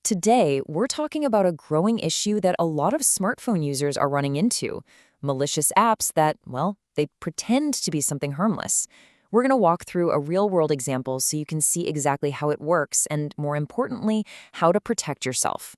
Today, we're talking about a growing issue that a lot of smartphone users are running into: malicious apps that, well, they pretend to be something harmless. We're going to walk through a real-world example so you can see exactly how it works and, more importantly, how to protect yourself.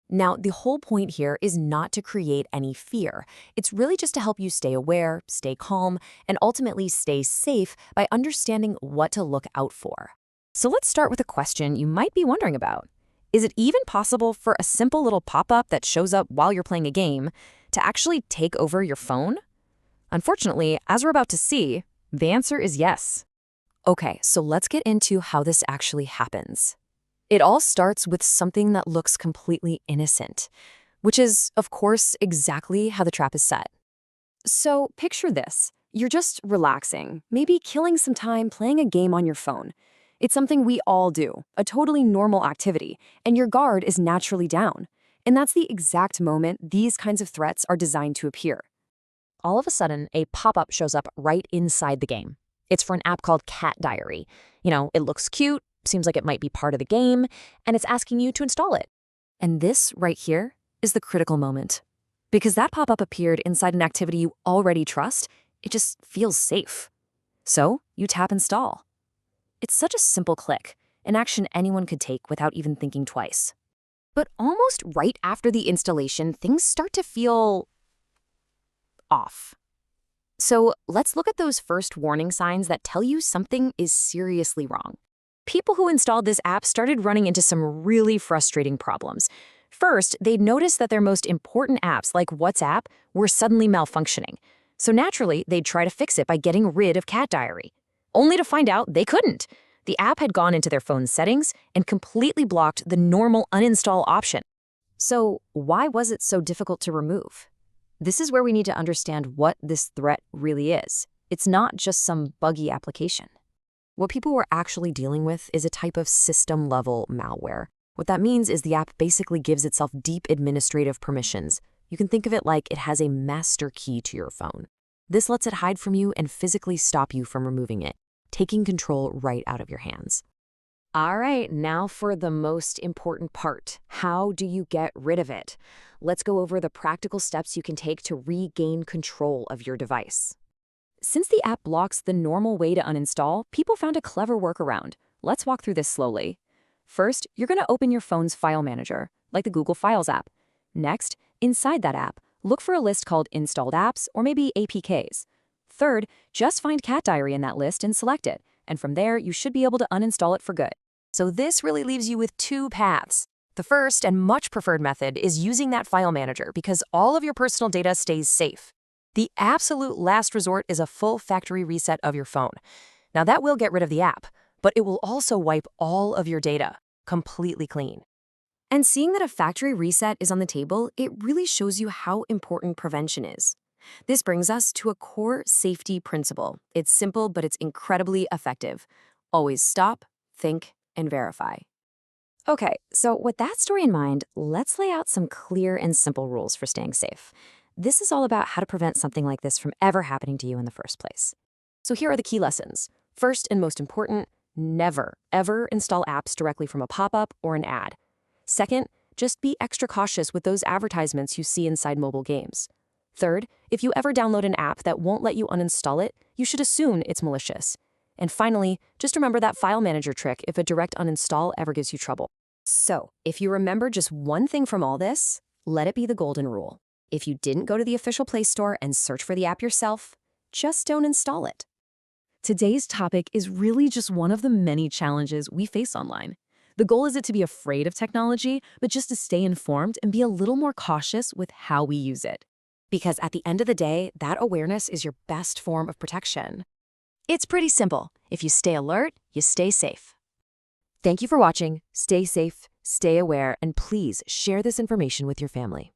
Now, the whole point here is not to create any fear. It's really just to help you stay aware, stay calm, and ultimately stay safe by understanding what to look out for. So let's start with a question you might be wondering about. Is it even possible for a simple little pop-up that shows up while you're playing a game to actually take over your phone? Unfortunately, as we're about to see, the answer is yes. Okay, so let's get into how this actually happens. It all starts with something that looks completely innocent, which is, of course, exactly how the trap is set. So picture this. You're just relaxing, maybe killing some time playing a game on your phone. It's something we all do, a totally normal activity, and your guard is naturally down. And that's the exact moment these kinds of threats are designed to appear. All of a sudden, a pop-up shows up right inside the game. It's for an app called CatDiary. It looks cute, seems like it might be part of the game, and it's asking you to install it. And this right here is the critical moment. Because that pop-up appeared inside an activity you already trust, it just feels safe. So you tap install. It's such a simple click, an action anyone could take without even thinking twice. But almost right after the installation, things start to feel off. So let's look at those first warning signs that tell you something is seriously wrong. People who installed this app started running into some really frustrating problems. First, they'd noticed that their most important apps, like WhatsApp, were suddenly malfunctioning. So naturally, they'd try to fix it by getting rid of CatDiary, only to find out they couldn't. The app had gone into their phone's settings and completely blocked the normal uninstall option. So why was it so difficult to remove? This is where we need to understand what this threat really is. It's not just some buggy application. What people were actually dealing with is a type of system-level malware. What that means is the app basically gives itself deep administrative permissions. You can think of it like it has a master key to your phone. This lets it hide from you and physically stop you from removing it, taking control right out of your hands. All right, now for the most important part. How do you get rid of it? Let's go over the practical steps you can take to regain control of your device. Since the app blocks the normal way to uninstall, people found a clever workaround. Let's walk through this slowly. First, you're going to open your phone's file manager, like the Google Files app. Next, inside that app, look for a list called Installed Apps or maybe APKs. Third, just find CatDiary in that list and select it, and from there, you should be able to uninstall it for good. So this really leaves you with two paths. The first and much preferred method is using that file manager because all of your personal data stays safe. The absolute last resort is a full factory reset of your phone. Now that will get rid of the app, but it will also wipe all of your data completely clean. And seeing that a factory reset is on the table, it really shows you how important prevention is. This brings us to a core safety principle. It's simple, but it's incredibly effective. Always stop, think, and verify. Okay, so with that story in mind, let's lay out some clear and simple rules for staying safe. This is all about how to prevent something like this from ever happening to you in the first place. So here are the key lessons. First and most important, never, ever install apps directly from a pop-up or an ad. Second, just be extra cautious with those advertisements you see inside mobile games. Third, if you ever download an app that won't let you uninstall it, you should assume it's malicious. And finally, just remember that file manager trick if a direct uninstall ever gives you trouble. So, if you remember just one thing from all this, let it be the golden rule. If you didn't go to the official Play Store and search for the app yourself, just don't install it. Today's topic is really just one of the many challenges we face online. The goal isn't to be afraid of technology, but just to stay informed and be a little more cautious with how we use it. Because at the end of the day, that awareness is your best form of protection. It's pretty simple. If you stay alert, you stay safe. Thank you for watching. Stay safe, stay aware, and please share this information with your family.